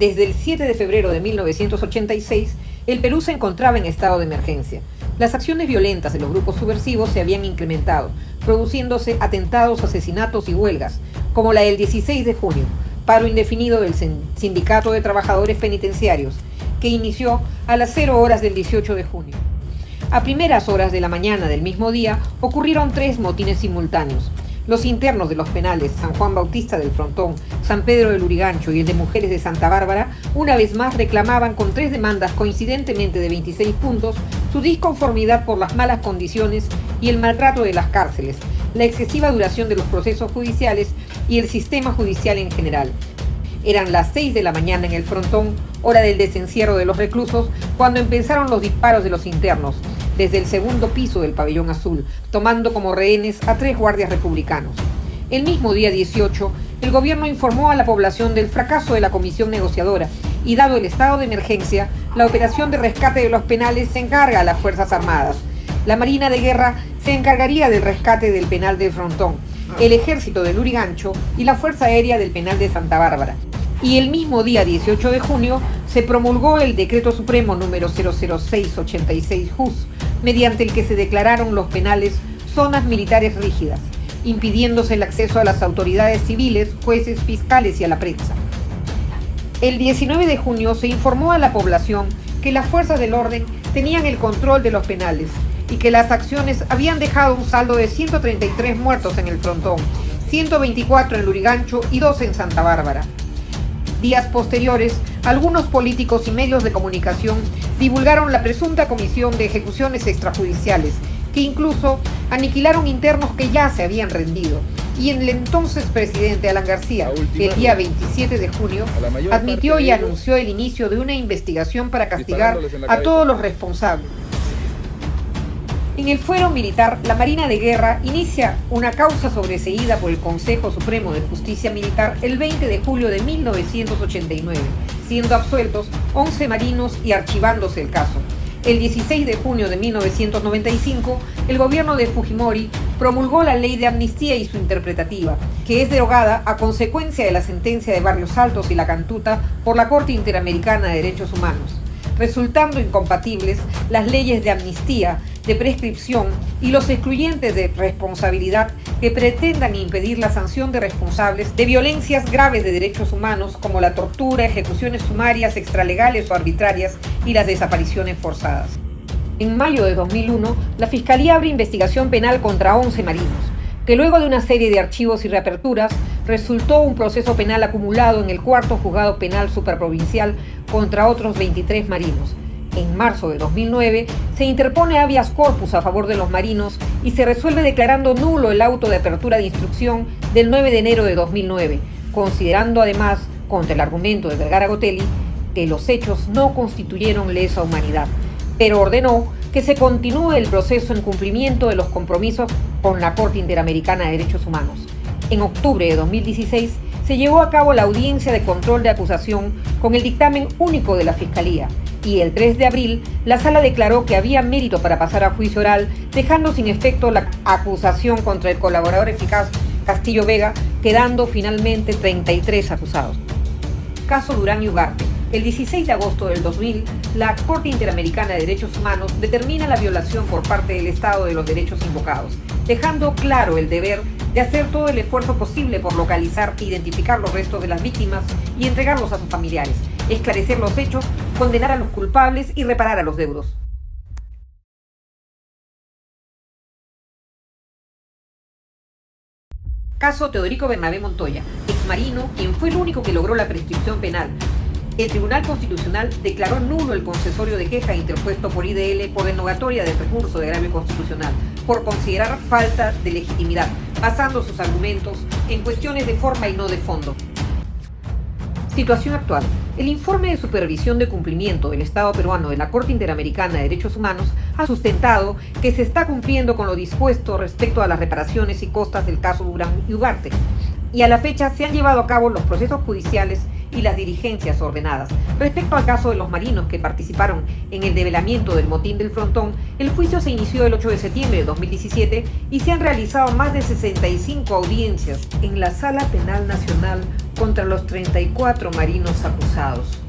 Desde el 7 de febrero de 1986, el Perú se encontraba en estado de emergencia. Las acciones violentas de los grupos subversivos se habían incrementado, produciéndose atentados, asesinatos y huelgas, como la del 16 de junio, paro indefinido del Sindicato de Trabajadores Penitenciarios, que inició a las 0 horas del 18 de junio. A primeras horas de la mañana del mismo día ocurrieron 3 motines simultáneos. Los internos de los penales San Juan Bautista del Frontón, San Pedro del Lurigancho y el de Mujeres de Santa Bárbara, una vez más reclamaban con 3 demandas coincidentemente de 26 puntos su disconformidad por las malas condiciones y el maltrato de las cárceles, la excesiva duración de los procesos judiciales y el sistema judicial en general. Eran las 6 de la mañana en el Frontón, hora del desencierro de los reclusos, cuando empezaron los disparos de los internos, desde el segundo piso del pabellón azul, tomando como rehenes a 3 guardias republicanos. El mismo día 18, el gobierno informó a la población del fracaso de la comisión negociadora y, dado el estado de emergencia, la operación de rescate de los penales se encarga a las Fuerzas Armadas. La Marina de Guerra se encargaría del rescate del penal del Frontón, el Ejército del Lurigancho y la Fuerza Aérea del penal de Santa Bárbara. Y el mismo día 18 de junio se promulgó el Decreto Supremo número 00686-JUS, mediante el que se declararon los penales zonas militares rígidas, impidiéndose el acceso a las autoridades civiles, jueces, fiscales y a la prensa. El 19 de junio se informó a la población que las fuerzas del orden tenían el control de los penales y que las acciones habían dejado un saldo de 133 muertos en el Frontón, 124 en Lurigancho y 12 en Santa Bárbara. Días posteriores, algunos políticos y medios de comunicación divulgaron la presunta comisión de ejecuciones extrajudiciales, que incluso aniquilaron internos que ya se habían rendido. Y el entonces presidente Alan García, el día 27 de junio, admitió y anunció el inicio de una investigación para castigar a todos los responsables. En el fuero militar, la Marina de Guerra inicia una causa sobreseída por el Consejo Supremo de Justicia Militar el 20 de julio de 1989, siendo absueltos 11 marinos y archivándose el caso. El 16 de junio de 1995, el gobierno de Fujimori promulgó la Ley de Amnistía y su interpretativa, que es derogada a consecuencia de la sentencia de Barrios Altos y La Cantuta por la Corte Interamericana de Derechos Humanos, resultando incompatibles las leyes de amnistía, de prescripción y los excluyentes de responsabilidad que pretendan impedir la sanción de responsables de violencias graves de derechos humanos como la tortura, ejecuciones sumarias, extralegales o arbitrarias y las desapariciones forzadas. En mayo de 2001, la Fiscalía abre investigación penal contra 11 marinos, que luego de una serie de archivos y reaperturas, resultó un proceso penal acumulado en el 4º Juzgado Penal Superprovincial contra otros 23 marinos. En marzo de 2009, se interpone habeas corpus a favor de los marinos y se resuelve declarando nulo el auto de apertura de instrucción del 9 de enero de 2009, considerando además, contra el argumento de Vergara Gotelli, que los hechos no constituyeron lesa humanidad, pero ordenó que se continúe el proceso en cumplimiento de los compromisos con la Corte Interamericana de Derechos Humanos. En octubre de 2016, se llevó a cabo la audiencia de control de acusación con el dictamen único de la Fiscalía, y el 3 de abril la Sala declaró que había mérito para pasar a juicio oral, dejando sin efecto la acusación contra el colaborador eficaz Castillo Vega, quedando finalmente 33 acusados. Caso Durán y Ugarte. El 16 de agosto del 2000, la Corte Interamericana de Derechos Humanos determina la violación por parte del Estado de los derechos invocados, dejando claro el deber de hacer todo el esfuerzo posible por localizar e identificar los restos de las víctimas y entregarlos a sus familiares, esclarecer los hechos, condenar a los culpables y reparar a los deudos. Caso Teodorico Bernabé Montoya, exmarino, quien fue el único que logró la prescripción penal. El Tribunal Constitucional declaró nulo el concesorio de queja interpuesto por IDL por denegatoria del recurso de agravio constitucional, por considerar falta de legitimidad, basando sus argumentos en cuestiones de forma y no de fondo. Situación actual. El informe de supervisión de cumplimiento del Estado peruano de la Corte Interamericana de Derechos Humanos ha sustentado que se está cumpliendo con lo dispuesto respecto a las reparaciones y costas del caso Durán y Ugarte, y a la fecha se han llevado a cabo los procesos judiciales y las diligencias ordenadas. Respecto al caso de los marinos que participaron en el develamiento del motín del Frontón, el juicio se inició el 8 de septiembre de 2017 y se han realizado más de 65 audiencias en la Sala Penal Nacional contra los 34 marinos acusados.